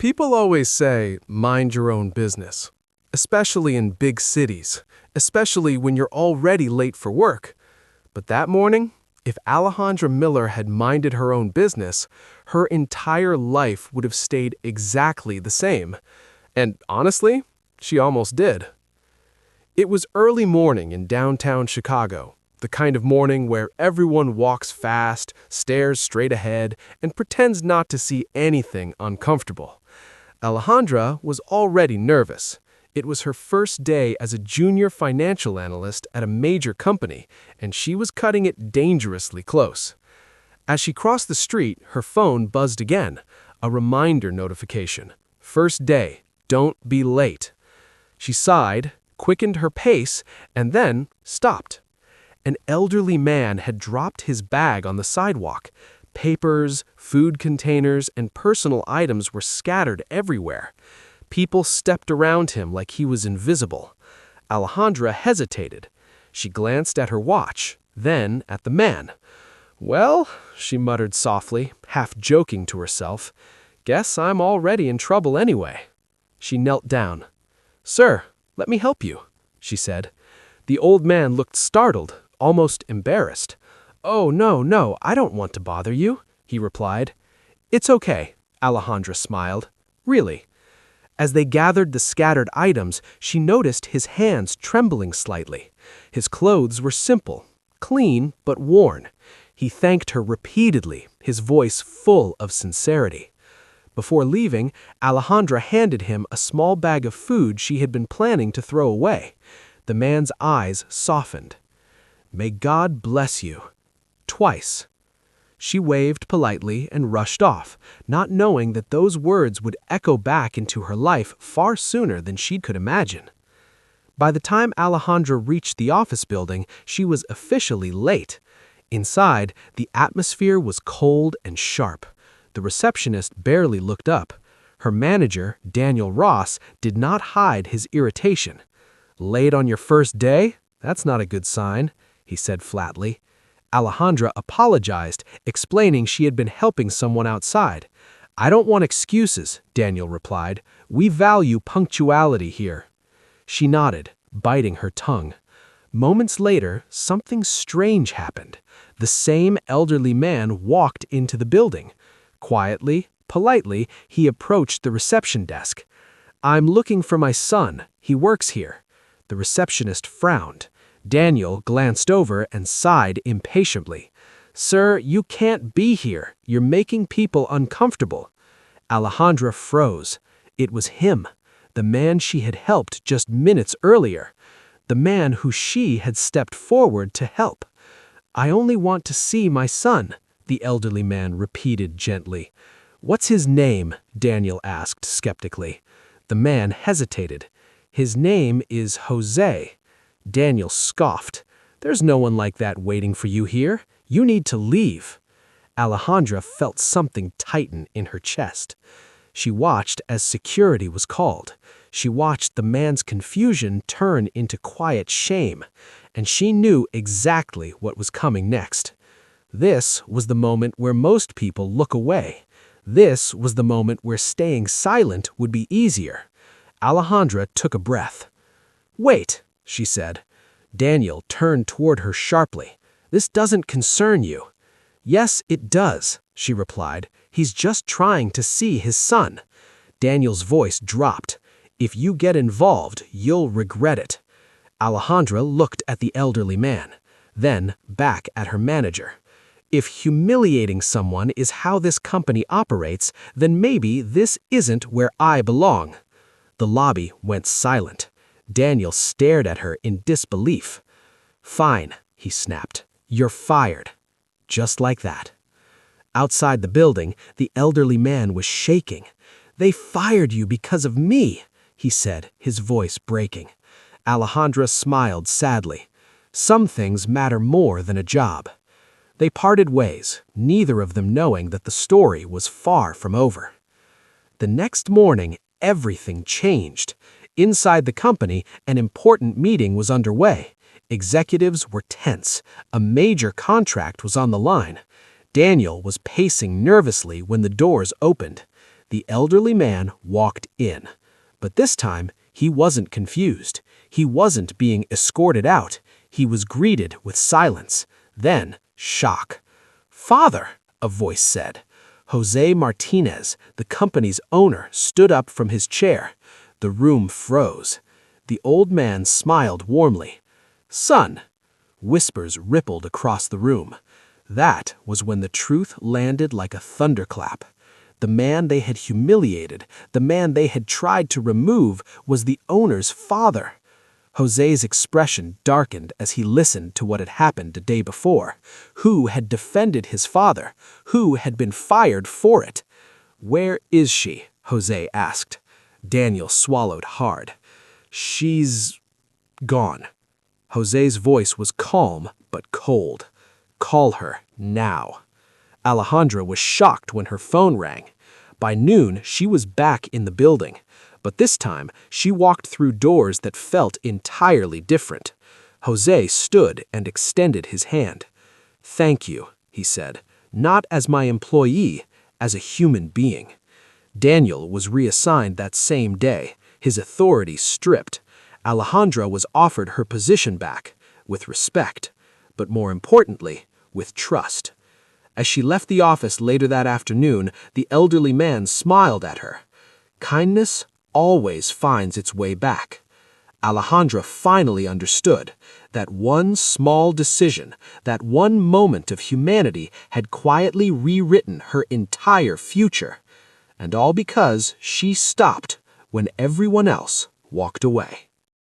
People always say, mind your own business, especially in big cities, especially when you're already late for work. But that morning, if Alejandra Miller had minded her own business, her entire life would have stayed exactly the same. And honestly, she almost did. It was early morning in downtown Chicago, the kind of morning where everyone walks fast, stares straight ahead, and pretends not to see anything uncomfortable. Alejandra was already nervous. It was her first day as a junior financial analyst at a major company, and she was cutting it dangerously close. As she crossed the street, her phone buzzed again, a reminder notification. First day, don't be late. She sighed, quickened her pace, and then stopped. An elderly man had dropped his bag on the sidewalk. Papers, food containers, and personal items were scattered everywhere. People stepped around him like he was invisible. Alejandra hesitated. She glanced at her watch, then at the man. "Well," she muttered softly, half joking to herself, "guess I'm already in trouble anyway." She knelt down. "Sir, let me help you," she said. The old man looked startled, almost embarrassed. "Oh, no, I don't want to bother you," he replied. "It's okay," Alejandra smiled. "Really." As they gathered the scattered items, she noticed his hands trembling slightly. His clothes were simple, clean but worn. He thanked her repeatedly, his voice full of sincerity. Before leaving, Alejandra handed him a small bag of food she had been planning to throw away. The man's eyes softened. "May God bless you." Twice. She waved politely and rushed off, not knowing that those words would echo back into her life far sooner than she could imagine. By the time Alejandra reached the office building, she was officially late. Inside, the atmosphere was cold and sharp. The receptionist barely looked up. Her manager, Daniel Ross, did not hide his irritation. "Late on your first day? That's not a good sign," he said flatly. Alejandra apologized, explaining she had been helping someone outside. "I don't want excuses," Daniel replied. "We value punctuality here." She nodded, biting her tongue. Moments later, something strange happened. The same elderly man walked into the building. Quietly, politely, he approached the reception desk. "I'm looking for my son. He works here." The receptionist frowned. Daniel glanced over and sighed impatiently. "Sir, you can't be here. You're making people uncomfortable." Alejandra froze. It was him, the man she had helped just minutes earlier, the man who she had stepped forward to help. "I only want to see my son," the elderly man repeated gently. "What's his name?" Daniel asked skeptically. The man hesitated. "His name is Jose." Daniel scoffed. "There's no one like that waiting for you here. You need to leave." Alejandra felt something tighten in her chest. She watched as security was called. She watched the man's confusion turn into quiet shame, and she knew exactly what was coming next. This was the moment where most people look away. This was the moment where staying silent would be easier. Alejandra took a breath. "Wait," she said. Daniel turned toward her sharply. "This doesn't concern you." "Yes, it does," she replied. "He's just trying to see his son." Daniel's voice dropped. "If you get involved, you'll regret it." Alejandra looked at the elderly man, then back at her manager. "If humiliating someone is how this company operates, then maybe this isn't where I belong." The lobby went silent. Daniel stared at her in disbelief. "Fine," he snapped. "You're fired." Just like that. Outside the building, the elderly man was shaking. "They fired you because of me," he said, his voice breaking. Alejandra smiled sadly. Some things matter more than a job. They parted ways, neither of them knowing that the story was far from over. The next morning, everything changed. Inside the company, an important meeting was underway. Executives were tense. A major contract was on the line. Daniel was pacing nervously when the doors opened. The elderly man walked in. But this time, he wasn't confused. He wasn't being escorted out. He was greeted with silence, then shock. "Father," a voice said. Jose Martinez, the company's owner, stood up from his chair. The room froze. The old man smiled warmly. "Son," whispers rippled across the room. That was when the truth landed like a thunderclap. The man they had humiliated, the man they had tried to remove, was the owner's father. Jose's expression darkened as he listened to what had happened the day before. Who had defended his father? Who had been fired for it? "Where is she?" Jose asked. Daniel swallowed hard. "She's gone." Jose's voice was calm but cold. "Call her now." Alejandra was shocked when her phone rang. By noon, she was back in the building. But this time, she walked through doors that felt entirely different. Jose stood and extended his hand. "Thank you," he said, "not as my employee, as a human being." Daniel was reassigned that same day, his authority stripped. Alejandra was offered her position back, with respect, but more importantly, with trust. As she left the office later that afternoon, the elderly man smiled at her. Kindness always finds its way back. Alejandra finally understood that one small decision, that one moment of humanity had quietly rewritten her entire future. And all because she stopped when everyone else walked away.